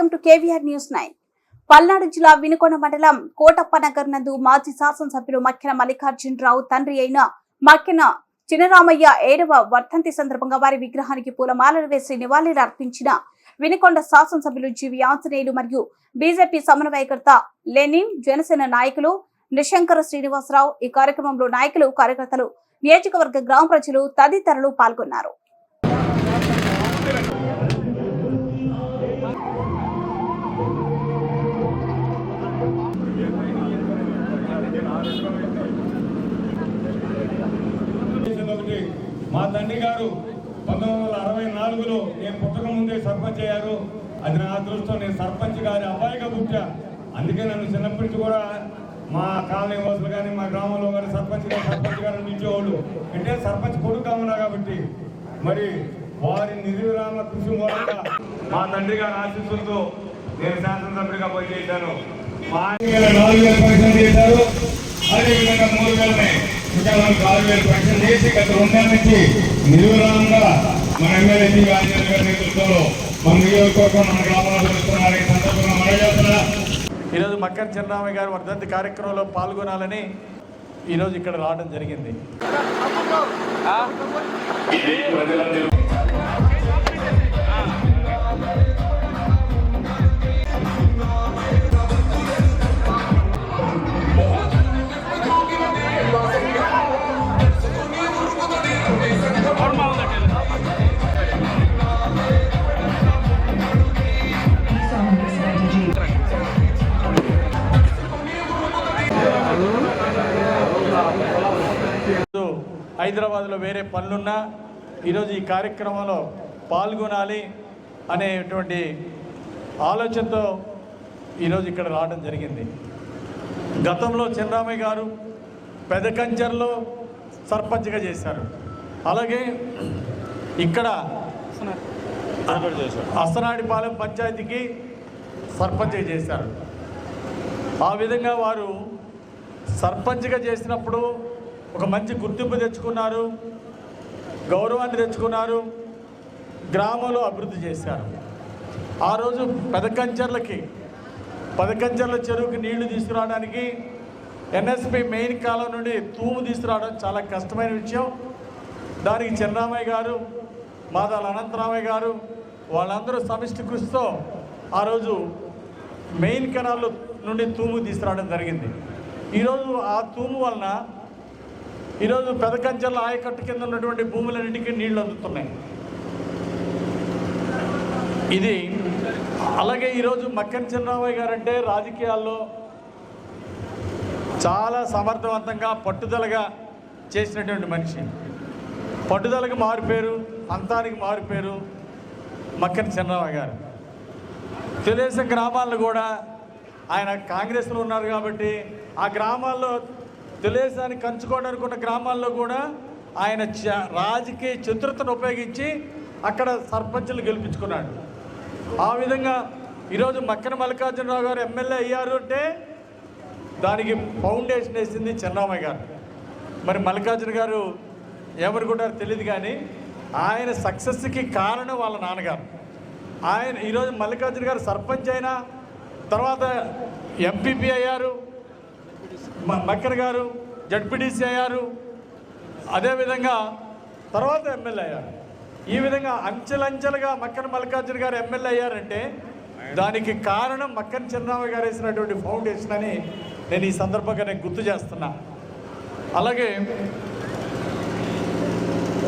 Welcome to KVR news 9. Palnadu జిల్లా వినుకొండ మండలం కోటప్పనగర్ నందు మాజీ శాసనసభ్యులు మక్కెన మల్లికార్జునరావు తండ్రి అయిన మక్కెన చినరామయ్య 7వ వర్ధంతి సందర్భంగా వారి విగ్రహానికి పూలమాలలు వేసి నివాళులు అర్పించిన వినుకొండ శాసనసభ్యులు జీవి ఆంజనేయులు మరియు బీజేపీ సమన్వయకర్త లెనిన్ జనసేన నాయకులు నిశంకర శ్రీనివాసరావు ఈ కార్యక్రమంలో నాయకులు కార్యకర్తలు నియోజకవర్గ గ్రామ ప్రజలు తదితరులు పాల్గొన్నారు. మా తండ్రి గారు 1964లో నేను పుట్టక ముందే సర్పంచ్ అయ్యారు. అది నా అదృష్టం. నేను సర్పంచ్ గారి అబ్బాయిగా పుట్టా. అందుకే నన్ను చిన్నప్పటి నుంచి కూడా మా కాలనీ వాసులు కానీ మా గ్రామంలో కానీ సర్పంచ్ గారు నిలిచేవాళ్ళు. అంటే సర్పంచ్ కొడుకు కావునా కాబట్టి మరి వారి నిర్విరామ కృషి మూలంగా మా తండ్రి గారి ఆశీస్సులతో నేను శాసనసభ్యుడిగా పనిచేశాను. మా 4,000 పెన్షన్ చేశారు. అదేవిధంగా 3,000 ఇంకా 4,000 పెన్షన్ చేసి గత 2 నెలల నుంచి నిర్విరామంగా మన ఎమ్మెల్యే జీవి ఆంజనేయులు గారి నేతృత్వంలో మన నియోజకవర్గం మన గ్రామంలో జరుగుతున్నారు. ఈ సందర్భంగా మనం చేస్తున్నా ఈరోజు మక్కెన చినరామయ్య గారి వర్ధంతి కార్యక్రమంలో పాల్గొనాలని ఈరోజు ఇక్కడ రావడం జరిగింది. హైదరాబాద్లో వేరే పనులున్నా ఈరోజు ఈ కార్యక్రమంలో పాల్గొనాలి అనేటువంటి ఆలోచనతో ఈరోజు ఇక్కడ రావడం జరిగింది. గతంలో చినరామయ్య గారు పెదకంచర్లో సర్పంచ్గా చేశారు. అలాగే ఇక్కడ అస్తనాడిపాలెం పంచాయతీకి సర్పంచ్గా చేశారు. ఆ విధంగా వారు సర్పంచ్గా చేసినప్పుడు ఒక మంచి గుర్తింపు తెచ్చుకున్నారు, గౌరవాన్ని తెచ్చుకున్నారు, గ్రామంలో అభివృద్ధి చేశారు. ఆ రోజు పెదకంచర్ల చెరువుకి నీళ్లు తీసుకురావడానికి ఎన్ఎస్పి మెయిన్ కాలం నుండి తూము తీసుకురావడం చాలా కష్టమైన విషయం. దానికి చినరామయ్య గారు, మాదాల అనంతరామయ్య గారు వాళ్ళందరూ సమిష్టి కృషితో ఆ రోజు మెయిన్ కెనాల్ నుండి తూము తీసుకురావడం జరిగింది. ఈరోజు ఆ తూము వలన ఈరోజు పెదకంచర్ల ఆయకట్టు కింద ఉన్నటువంటి భూములన్నింటికీ నీళ్లు అందుతున్నాయి. ఇది అలాగే ఈరోజు మక్కెన చినరామయ్య గారు అంటే రాజకీయాల్లో చాలా సమర్థవంతంగా పట్టుదలగా చేసినటువంటి మనిషి. పట్టుదలకు మారిపోయారు, అంతానికి మారిపోయారు మక్కెన చినరామయ్య గారు. తెలుగుదేశం గ్రామాల్లో కూడా ఆయన కాంగ్రెస్లో ఉన్నారు కాబట్టి ఆ గ్రామాల్లో తెలుగుదేశాన్ని కంచుకోవడానికి ఉన్న గ్రామాల్లో కూడా ఆయన రాజకీయ చతురతను ఉపయోగించి అక్కడ సర్పంచులు గెలిపించుకున్నాడు. ఆ విధంగా ఈరోజు మక్కెన మల్లికార్జునరావు గారు ఎమ్మెల్యే అయ్యారు అంటే దానికి ఫౌండేషన్ వేసింది చినరామయ్య గారు. మరి మల్లికార్జున గారు ఏమనుకుంటారో తెలియదు కానీ ఆయన సక్సెస్కి కారణం వాళ్ళ నాన్నగారు. ఆయన ఈరోజు మల్లికార్జున గారు సర్పంచ్ అయినా తర్వాత ఎంపీపీ అయ్యారు, మక్కెన గారు జడ్పీటీసీ అయ్యారు, అదేవిధంగా తర్వాత ఎమ్మెల్యే అయ్యారు. ఈ విధంగా అంచెలంచెలుగా మక్కెన మల్లికార్జున గారు ఎమ్మెల్యే అయ్యారంటే దానికి కారణం మక్కెన చినరామయ్య గారు వేసినటువంటి ఫౌండేషన్ అని నేను ఈ సందర్భంగా నేను గుర్తు చేస్తున్నా. అలాగే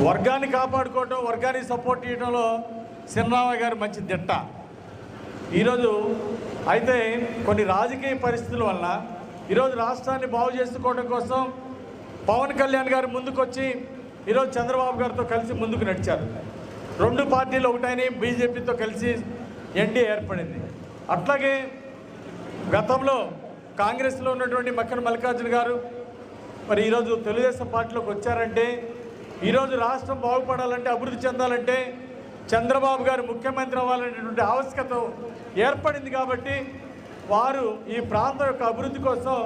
వర్గాన్ని కాపాడుకోవటం, వర్గానికి సపోర్ట్ చేయడంలో చినరామయ్య గారు మంచి దిట్ట. ఈరోజు అయితే కొన్ని రాజకీయ పరిస్థితుల వలన ఈరోజు రాష్ట్రాన్ని బాగు చేసుకోవడం కోసం పవన్ కళ్యాణ్ గారు ముందుకొచ్చి ఈరోజు చంద్రబాబు గారితో కలిసి ముందుకు నడిచారు. 2 పార్టీలు ఒకటైన బీజేపీతో కలిసి ఎన్డీఏ ఏర్పడింది. అట్లాగే గతంలో కాంగ్రెస్లో ఉన్నటువంటి మక్కెన మల్లికార్జున గారు మరి ఈరోజు తెలుగుదేశం పార్టీలోకి వచ్చారంటే ఈరోజు రాష్ట్రం బాగుపడాలంటే, అభివృద్ధి చెందాలంటే చంద్రబాబు గారు ముఖ్యమంత్రి అవ్వాలనేటువంటి ఆవశ్యకత ఏర్పడింది. కాబట్టి వారు ఈ ప్రాంతం యొక్క అభివృద్ధి కోసం